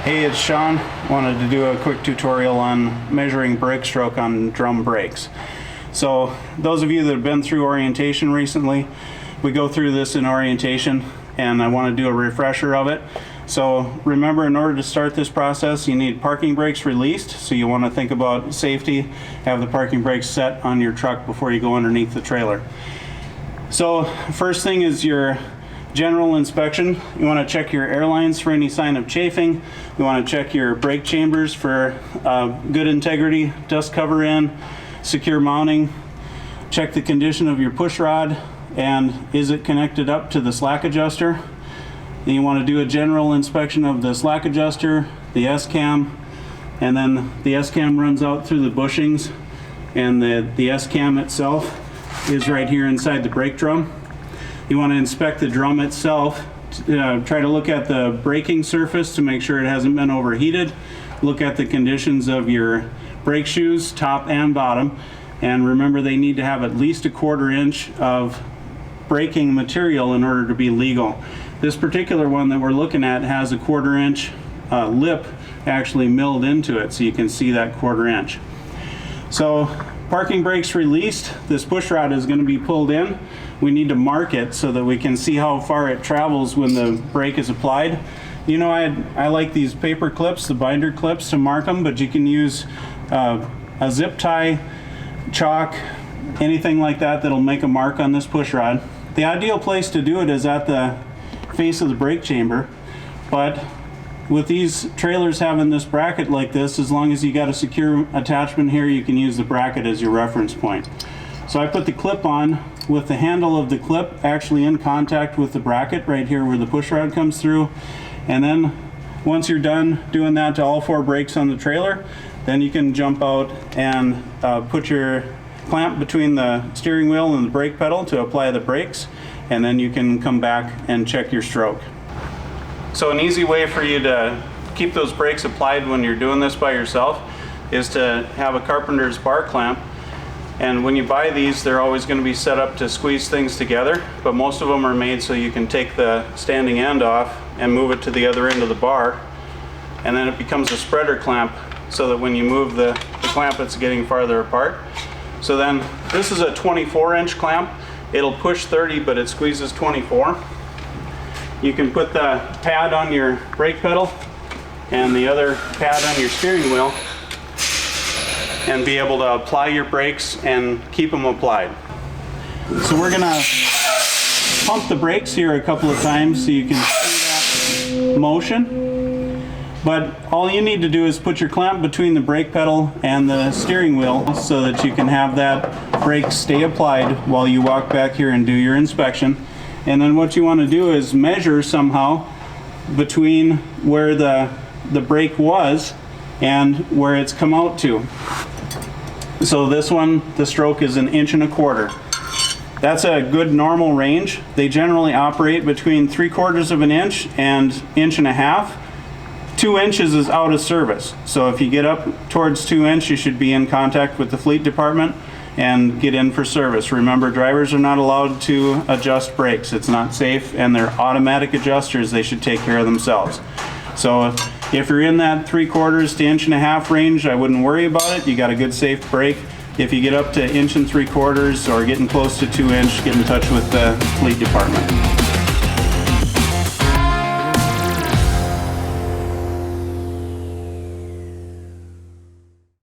Hey, it's Sean. Wanted to do a quick tutorial on measuring brake stroke on drum brakes. So those of you that have been through orientation recently, we go through this in orientation and I want to do a refresher of it. So remember, in order to start this process, you need parking brakes released. So you want to think about safety, have the parking brakes set on your truck before you go underneath the trailer. So first thing is your general inspection. You want to check your air lines for any sign of chafing. You want to check your brake chambers for good integrity, dust cover in, secure mounting. Check the condition of your push rod and is it connected up to the slack adjuster. Then you want to do a general inspection of the slack adjuster, the S-cam, and then the S-cam runs out through the bushings, and the S-cam itself is right here inside the brake drum. You want to inspect the drum itself, try to look at the braking surface to make sure it hasn't been overheated. Look at the conditions of your brake shoes, top and bottom, and remember they need to have at least 1/4 inch of braking material in order to be legal. This particular one that we're looking at has a 1/4 inch lip actually milled into it, so you can see that 1/4 inch. So parking brakes released, this push rod is going to be pulled in. We need to mark it so that we can see how far it travels when the brake is applied. You know, I like these paper clips, the binder clips, to mark them, but you can use a zip tie, chalk, anything like that that'll make a mark on this push rod. The ideal place to do it is at the face of the brake chamber, but with these trailers having this bracket like this, as long as you got a secure attachment here, you can use the bracket as your reference point. So I put the clip on with the handle of the clip actually in contact with the bracket right here where the push rod comes through. And then once you're done doing that to all 4 brakes on the trailer, then you can jump out and put your clamp between the steering wheel and the brake pedal to apply the brakes, and then you can come back and check your stroke. So an easy way for you to keep those brakes applied when you're doing this by yourself is to have a carpenter's bar clamp. And when you buy these, they're always going to be set up to squeeze things together, but most of them are made so you can take the standing end off and move it to the other end of the bar, and then it becomes a spreader clamp so that when you move the clamp, it's getting farther apart. So then this is a 24-inch clamp. It'll push 30, but it squeezes 24. You can put the pad on your brake pedal and the other pad on your steering wheel and be able to apply your brakes and keep them applied. So we're gonna pump the brakes here a couple of times so you can see that motion. But all you need to do is put your clamp between the brake pedal and the steering wheel so that you can have that brake stay applied while you walk back here and do your inspection. And then what you want to do is measure somehow between where the brake was and where it's come out to. So this one, the stroke is 1.25 inches. That's a good normal range. They generally operate between 3/4 of an inch and 1.5 inches. 2 inches is out of service. So if you get up towards 2 inches, you should be in contact with the fleet department and get in for service. Remember, drivers are not allowed to adjust brakes. It's not safe, and they're automatic adjusters. They should take care of themselves. So if you're in that 3/4 to 1.5 inch range, I wouldn't worry about it. You got a good safe brake. If you get up to 1 3/4 or getting close to 2 inches, get in touch with the fleet department.